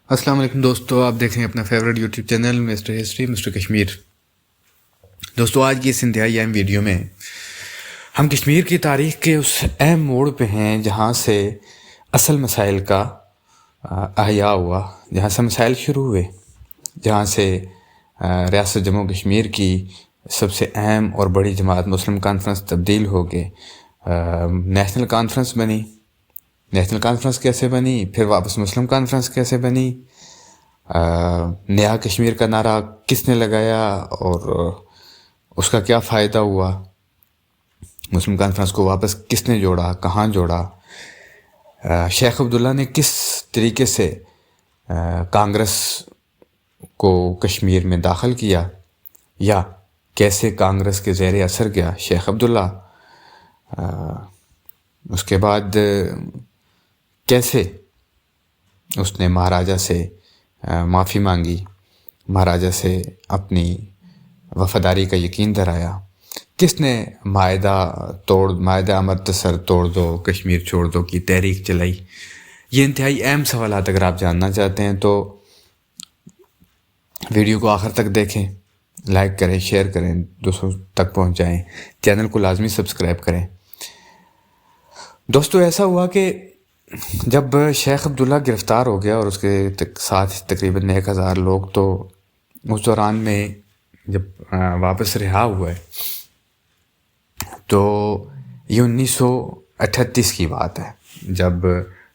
السلام علیکم دوستو، آپ دیکھ رہے ہیں اپنا favourite YouTube channel Mister History Mister Kashmir. دوستو، آج کی اس انتہائی اہم ویڈیو میں ہم کشمیر کی تاریخ کے اس اہم موڑ پہ ہیں جہاں سے اصل مسائل کا احیاء ہوا، جہاں سے مسائل شروع ہوئے، جہاں سے ریاست جموں کشمیر کی سب سے اہم اور بڑی جماعت مسلم کانفرنس تبدیل ہو کے نیشنل کانفرنس بنی۔ نیشنل کانفرنس کیسے بنی، پھر واپس مسلم کانفرنس کیسے بنی، نیا کشمیر کا نعرہ کس نے لگایا اور اس کا کیا فائدہ ہوا، مسلم کانفرنس کو واپس کس نے جوڑا، کہاں جوڑا، شیخ عبداللہ نے کس طریقے سے کانگریس کو کشمیر میں داخل کیا، یا کیسے کانگریس کے زیر اثر گیا شیخ عبداللہ، اس کے بعد کیسے اس نے مہاراجہ سے معافی مانگی، مہاراجہ سے اپنی وفاداری کا یقین دہرایا، کس نے معاہدہ امرتسر توڑ دو کشمیر چھوڑ دو کی تحریک چلائی۔ یہ انتہائی اہم سوالات اگر آپ جاننا چاہتے ہیں تو ویڈیو کو آخر تک دیکھیں، لائک کریں، شیئر کریں، دوستوں تک پہنچائیں، چینل کو لازمی سبسکرائب کریں۔ دوستو، ایسا ہوا کہ جب شیخ عبداللہ گرفتار ہو گیا اور اس کے ساتھ تقریباً 1000 لوگ، تو اس دوران میں جب واپس رہا ہوا ہے تو یہ 1938 کی بات ہے، جب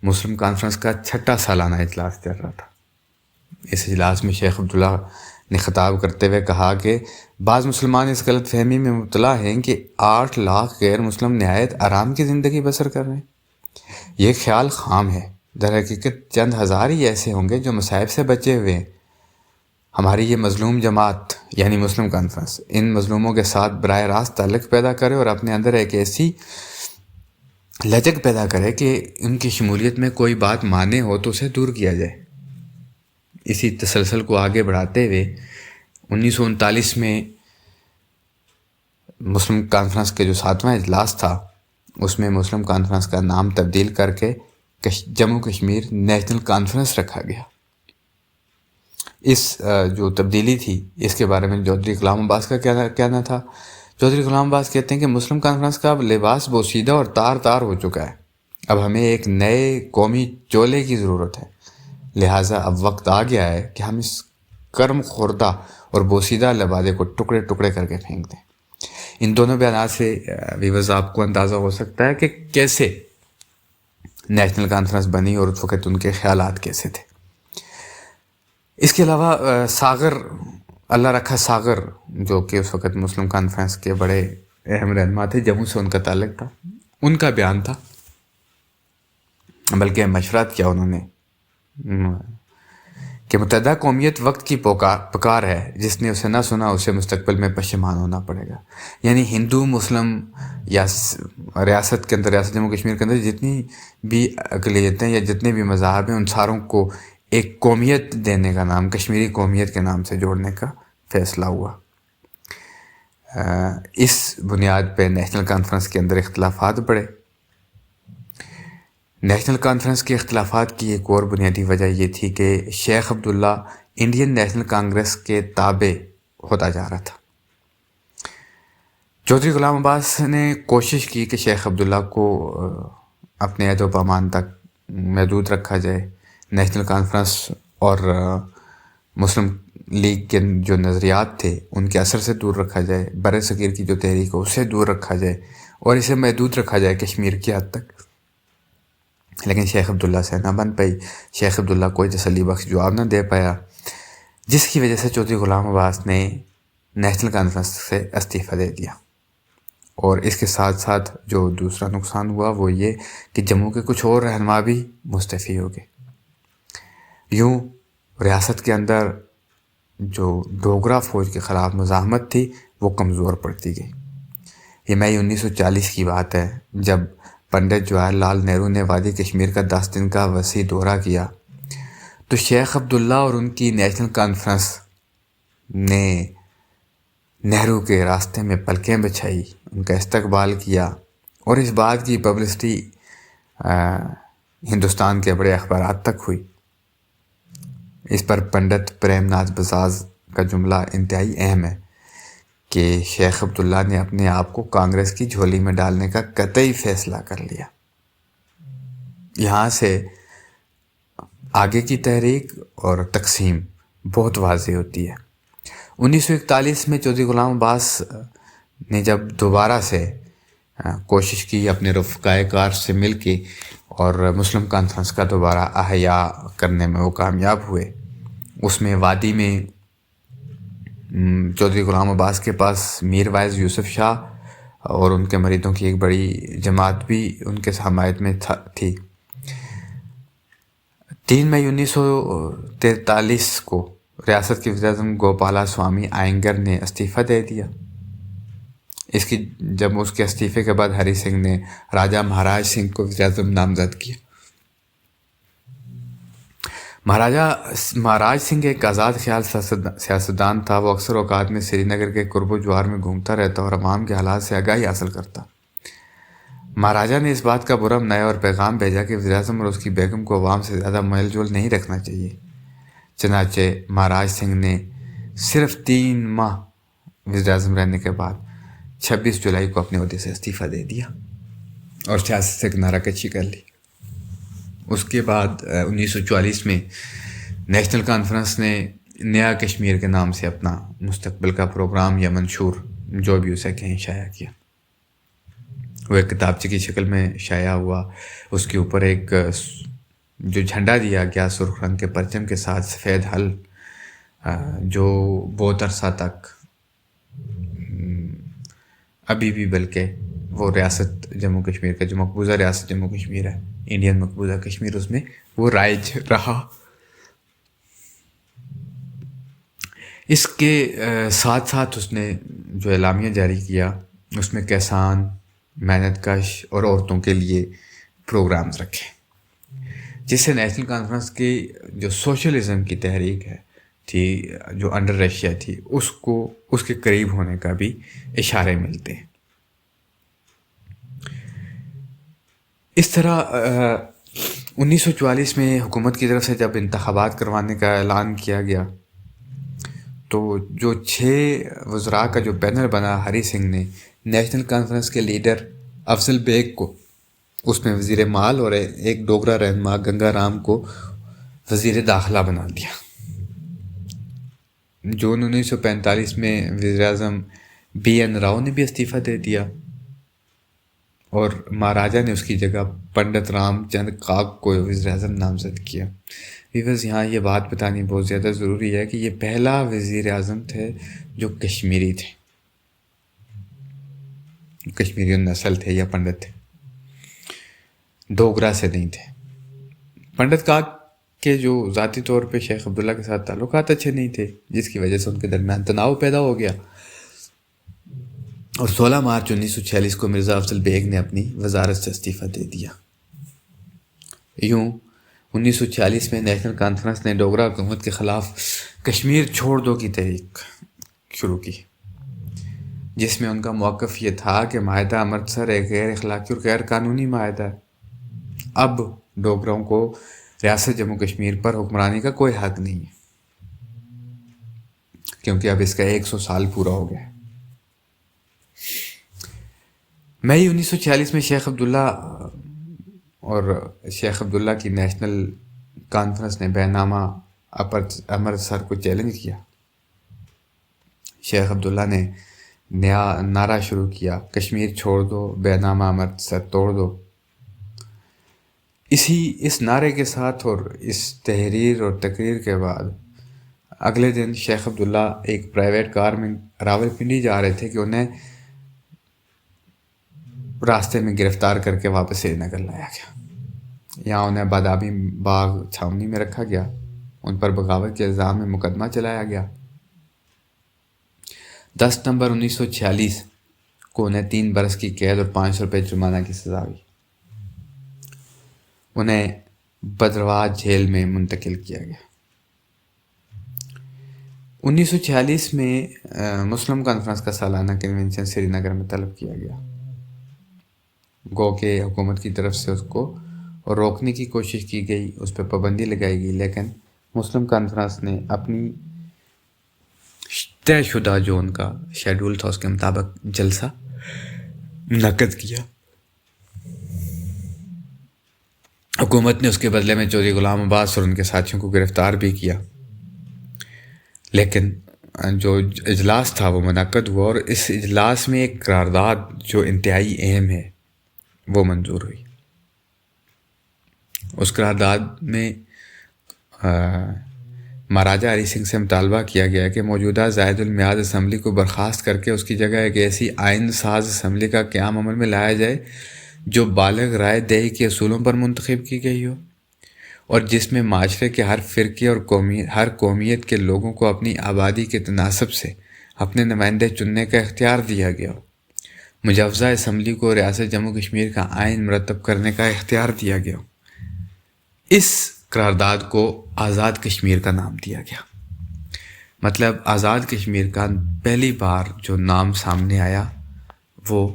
مسلم کانفرنس کا 6واں سالانہ اجلاس چل رہا تھا۔ اس اجلاس میں شیخ عبداللہ نے خطاب کرتے ہوئے کہا کہ بعض مسلمان اس غلط فہمی میں مبتلا ہیں کہ 8 لاکھ غیر مسلم نہایت آرام کی زندگی بسر کر رہے ہیں۔ یہ خیال خام ہے، در حقیقت چند ہزار ہی ایسے ہوں گے جو مصائب سے بچے ہوئے ہیں۔ ہماری یہ مظلوم جماعت یعنی مسلم کانفرنس ان مظلوموں کے ساتھ براہ راست تعلق پیدا کرے اور اپنے اندر ایک ایسی لچک پیدا کرے کہ ان کی شمولیت میں کوئی بات مانے ہو تو اسے دور کیا جائے۔ اسی تسلسل کو آگے بڑھاتے ہوئے 1939 میں مسلم کانفرنس کے جو 7واں اجلاس تھا، اس میں مسلم کانفرنس کا نام تبدیل کر کے جموں کشمیر نیشنل کانفرنس رکھا گیا۔ اس جو تبدیلی تھی اس کے بارے میں چودھری غلام عباس کا کہنا تھا۔ چودھری غلام عباس کہتے ہیں کہ مسلم کانفرنس کا اب لباس بوسیدہ اور تار تار ہو چکا ہے، اب ہمیں ایک نئے قومی چولے کی ضرورت ہے، لہٰذا اب وقت آ گیا ہے کہ ہم اس کرم خوردہ اور بوسیدہ لبادے کو ٹکڑے ٹکڑے کر کے پھینک دیں۔ ان دونوں بیانات سے ویورز آپ کو اندازہ ہو سکتا ہے کہ کیسے نیشنل کانفرنس بنی اور اس وقت ان کے خیالات کیسے تھے۔ اس کے علاوہ ساغر، اللہ رکھا ساغر، جو کہ اس وقت مسلم کانفرنس کے بڑے اہم رہنما تھے، جموں سے ان کا تعلق تھا، ان کا بیان تھا، بلکہ مشورت کیا انہوں نے کہ متحدہ قومیت وقت کی پکار ہے، جس نے اسے نہ سنا اسے مستقبل میں پشیمان ہونا پڑے گا۔ یعنی ہندو مسلم یا ریاست کے اندر، ریاست جموں کشمیر کے اندر جتنی بھی اقلیتیں یا جتنے بھی مذاہب ہیں، ان ساروں کو ایک قومیت دینے کا نام، کشمیری قومیت کے نام سے جوڑنے کا فیصلہ ہوا۔ اس بنیاد پہ نیشنل کانفرنس کے اندر اختلافات بڑھے۔ نیشنل کانفرنس کے اختلافات کی ایک اور بنیادی وجہ یہ تھی کہ شیخ عبداللہ انڈین نیشنل کانگریس کے تابع ہوتا جا رہا تھا۔ چودھری غلام عباس نے کوشش کی کہ شیخ عبداللہ کو اپنے عہد و پیمان تک محدود رکھا جائے، نیشنل کانفرنس اور مسلم لیگ کے جو نظریات تھے ان کے اثر سے دور رکھا جائے، بر صغیر کی جو تحریک ہو اسے دور رکھا جائے اور اسے محدود رکھا جائے کشمیر کی حد تک۔ لیکن شیخ عبداللہ سے نہ بن پائی، شیخ عبداللہ کوئی تسلی بخش جواب نہ دے پایا، جس کی وجہ سے چودھری غلام عباس نے نیشنل کانفرنس سے استعفیٰ دے دیا۔ اور اس کے ساتھ ساتھ جو دوسرا نقصان ہوا وہ یہ کہ جموں کے کچھ اور رہنما بھی مستعفی ہو گئے۔ یوں ریاست کے اندر جو ڈوگرا فوج کے خلاف مزاحمت تھی وہ کمزور پڑتی گئی۔ یہ مئی 1940 کی بات ہے، جب پنڈت جواہر لال نہرو نے وادی کشمیر کا 10 دن کا وسیع دورہ کیا تو شیخ عبداللہ اور ان کی نیشنل کانفرنس نے نہرو کے راستے میں پلکیں بچھائی، ان کا استقبال کیا، اور اس بات کی پبلسٹی ہندوستان کے بڑے اخبارات تک ہوئی۔ اس پر پنڈت پریم ناتھ بزاز کا جملہ انتہائی اہم ہے کہ شیخ عبداللہ نے اپنے آپ کو کانگریس کی جھولی میں ڈالنے کا قطعی فیصلہ کر لیا۔ یہاں سے آگے کی تحریک اور تقسیم بہت واضح ہوتی ہے۔ 1941 میں چودھری غلام عباس نے جب دوبارہ سے کوشش کی اپنے رفقائے کار سے مل کے اور مسلم کانفرنس کا دوبارہ احیاء کرنے میں وہ کامیاب ہوئے، اس میں وادی میں چودھری غلام عباس کے پاس میر وائز یوسف شاہ اور ان کے مریدوں کی ایک بڑی جماعت بھی ان کے حمایت میں تھی۔ 3 مئی 1943 کو ریاست کے وزیراعظم گوپالا سوامی آئنگر نے استعفیٰ دے دیا۔ جب اس کے استعفے کے بعد ہری سنگھ نے راجہ مہاراج سنگھ کو وزیراعظم نامزد کیا۔ مہاراج سنگھ ایک آزاد خیال سیاستدان تھا۔ وہ اکثر اوقات میں سری نگر کے قرب و جوار میں گھومتا رہتا اور عوام کے حالات سے آگاہی حاصل کرتا۔ مہاراجہ نے اس بات کا برہم نیا اور پیغام بھیجا کہ وزیراعظم اور اس کی بیگم کو عوام سے زیادہ میل جول نہیں رکھنا چاہیے۔ چنانچہ مہاراج سنگھ نے صرف 3 ماہ وزیراعظم رہنے کے بعد 26 جولائی کو اپنے عہدے سے استعفیٰ دے دیا اور سیاست سے کنارہ کشی کر لی۔ اس کے بعد 1944 میں نیشنل کانفرنس نے نیا کشمیر کے نام سے اپنا مستقبل کا پروگرام یا منشور، جو بھی اسے کہیں، شائع کیا۔ وہ ایک کتابچے کی شکل میں شائع ہوا۔ اس کے اوپر ایک جو جھنڈا دیا گیا سرخ رنگ کے پرچم کے ساتھ سفید حل، جو بہت عرصہ تک ابھی بھی بلکہ وہ ریاست جموں کشمیر کا جو مقبوضہ ریاست جموں کشمیر ہے، انڈین مقبوضہ کشمیر، اس میں وہ رائج رہا۔ اس کے ساتھ ساتھ اس نے جو اعلامیہ جاری کیا اس میں کسان، محنت کش اور عورتوں کے لیے پروگرامز رکھے، جس سے نیشنل کانفرنس کی جو سوشلزم کی تحریک تھی جو انڈر رشیا تھی، اس کے قریب ہونے کا بھی اشارے ملتے ہیں۔ اس طرح 1944 میں حکومت کی طرف سے جب انتخابات کروانے کا اعلان کیا گیا تو جو 6 وزراء کا جو پینل بنا، ہری سنگھ نے نیشنل کانفرنس کے لیڈر افضل بیگ کو اس میں وزیر مال اور ایک ڈوگرا رہنما گنگا رام کو وزیر داخلہ بنا دیا۔ جون 1945 میں وزیر اعظم بی این راؤ نے بھی استعفیٰ دے دیا اور مہاراجہ نے اس کی جگہ پنڈت رام چند کاک کو وزیر اعظم نامزد کیا۔ ویورز، یہاں یہ بات بتانی بہت زیادہ ضروری ہے کہ یہ پہلا وزیر اعظم تھے جو کشمیری تھے، کشمیری نسل تھے یا پنڈت تھے، ڈوگرا سے نہیں تھے۔ پنڈت کاک کے جو ذاتی طور پہ شیخ عبداللہ کے ساتھ تعلقات اچھے نہیں تھے، جس کی وجہ سے ان کے درمیان تناؤ پیدا ہو گیا، اور 16 مارچ 1946 کو مرزا افضل بیگ نے اپنی وزارت سے استعفیٰ دے دیا۔ یوں 1946 میں نیشنل کانفرنس نے ڈوگرا حکومت کے خلاف کشمیر چھوڑ دو کی تحریک شروع کی، جس میں ان کا موقف یہ تھا کہ معاہدہ امرتسر ایک غیر اخلاقی اور غیر قانونی معاہدہ ہے۔ اب ڈوگراؤں کو ریاست جموں کشمیر پر حکمرانی کا کوئی حق نہیں ہے، کیونکہ اب اس کا 100 سال پورا ہو گیا ہے۔ مئی 1946 میں شیخ عبداللہ اور شیخ عبداللہ کی نیشنل کانفرنس نے بیان نامہ امرتسر کو چیلنج کیا۔ شیخ عبداللہ نے نیا نعرہ شروع کیا، کشمیر چھوڑ دو، بیان نامہ امرتسر توڑ دو۔ اس نعرے کے ساتھ اور اس تحریر اور تقریر کے بعد اگلے دن شیخ عبداللہ ایک پرائیویٹ کار میں راولپنڈی جا رہے تھے کہ انہیں راستے میں گرفتار کر کے واپس سری نگر لایا گیا۔ یہاں انہیں بادامی باغ چھاونی میں رکھا گیا، ان پر بغاوت کے الزام میں مقدمہ چلایا گیا۔ 10 نومبر 1946 کو انہیں 3 برس کی قید اور 500 روپے جرمانہ کی سزا ہوئی۔ انہیں بدرواہ جیل میں منتقل کیا گیا۔ 1946 میں مسلم کانفرنس کا سالانہ کنونشن سری نگر میں طلب کیا گیا، گو کہ حکومت کی طرف سے اس کو روکنے کی کوشش کی گئی، اس پہ پابندی لگائی گئی، لیکن مسلم کانفرنس نے اپنی طے شدہ جو ان کا شیڈول تھا اس کے مطابق جلسہ منعقد کیا. حکومت نے اس کے بدلے میں چودھری غلام عباس اور ان کے ساتھیوں کو گرفتار بھی کیا، لیکن جو اجلاس تھا وہ منعقد ہوا اور اس اجلاس میں ایک قرارداد جو انتہائی اہم ہے وہ منظور ہوئی. اس قرارداد میں مہاراجہ ہری سنگھ سے مطالبہ کیا گیا کہ موجودہ زائد المیعاد اسمبلی کو برخاست کر کے اس کی جگہ ایک ایسی آئین ساز اسمبلی کا قیام عمل میں لایا جائے جو بالغ رائے دہی کے اصولوں پر منتخب کی گئی ہو اور جس میں معاشرے کے ہر فرقے اور ہر قومیت کے لوگوں کو اپنی آبادی کے تناسب سے اپنے نمائندے چننے کا اختیار دیا گیا ہو. مجوزہ اسمبلی کو ریاست جموں کشمیر کا آئین مرتب کرنے کا اختیار دیا گیا ہو. اس قرارداد کو آزاد کشمیر کا نام دیا گیا. مطلب آزاد کشمیر کا پہلی بار جو نام سامنے آیا وہ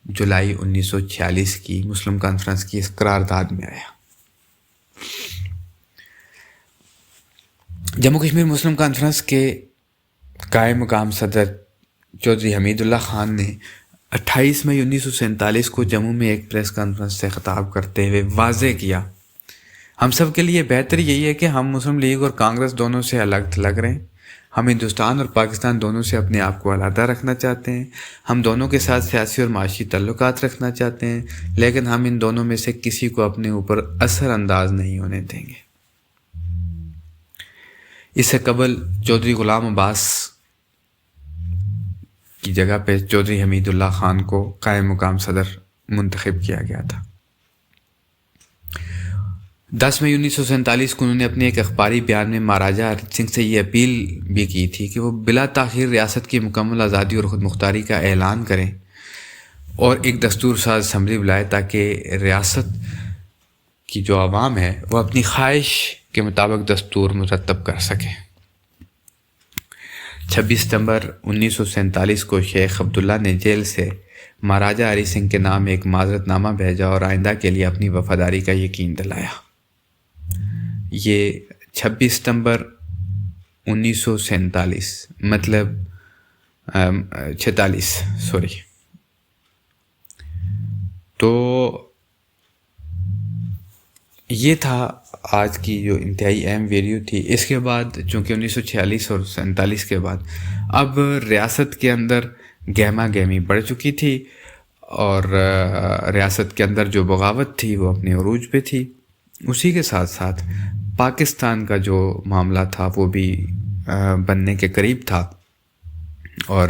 جولائی 1946 کی مسلم کانفرنس کی اس قرارداد میں آیا. جموں کشمیر مسلم کانفرنس کے قائم مقام صدر چودھری حمید اللہ خان نے 28 مئی 1947 کو جموں میں ایک پریس کانفرنس سے خطاب کرتے ہوئے واضح کیا، ہم سب کے لیے بہتر یہی ہے کہ ہم مسلم لیگ اور کانگریس دونوں سے الگ تھلگ رہیں. ہم ہندوستان اور پاکستان دونوں سے اپنے آپ کو علیحدہ رکھنا چاہتے ہیں. ہم دونوں کے ساتھ سیاسی اور معاشی تعلقات رکھنا چاہتے ہیں، لیکن ہم ان دونوں میں سے کسی کو اپنے اوپر اثر انداز نہیں ہونے دیں گے. اس سے قبل چودھری غلام عباس کی جگہ پہ چودھری حمید اللہ خان کو قائم مقام صدر منتخب کیا گیا تھا. 10 مئی 1947 کو انہوں نے اپنے ایک اخباری بیان میں مہاراجہ ہری سنگھ سے یہ اپیل بھی کی تھی کہ وہ بلا تاخیر ریاست کی مکمل آزادی اور خود مختاری کا اعلان کریں اور ایک دستور ساز اسمبلی بلائے تاکہ ریاست کی جو عوام ہے وہ اپنی خواہش کے مطابق دستور مرتب کر سکے. 26 ستمبر 1947 کو شیخ عبداللہ نے جیل سے مہاراجہ ہری سنگھ کے نام ایک معذرت نامہ بھیجا اور آئندہ کے لیے اپنی وفاداری کا یقین دلایا. یہ 26 ستمبر 1947 مطلب 46 تو یہ تھا آج کی جو انتہائی اہم ویڈیو تھی. اس کے بعد چونکہ 1946 اور 47 کے بعد اب ریاست کے اندر گہما گہمی بڑھ چکی تھی اور ریاست کے اندر جو بغاوت تھی وہ اپنے عروج پہ تھی. اسی کے ساتھ ساتھ پاکستان کا جو معاملہ تھا وہ بھی بننے کے قریب تھا اور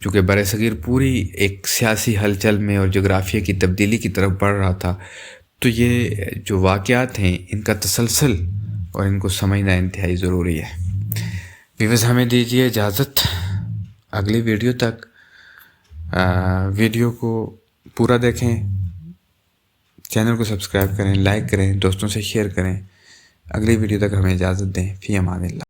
چونکہ بر صغیر پوری ایک سیاسی ہلچل میں اور جغرافیہ کی تبدیلی کی طرف بڑھ رہا تھا، تو یہ جو واقعات ہیں ان کا تسلسل اور ان کو سمجھنا انتہائی ضروری ہے. ویورز ہمیں دیجیے اجازت اگلی ویڈیو تک. ویڈیو کو پورا دیکھیں، چینل کو سبسکرائب کریں، لائک کریں، دوستوں سے شیئر کریں. اگلی ویڈیو تک ہمیں اجازت دیں. فی امان اللہ.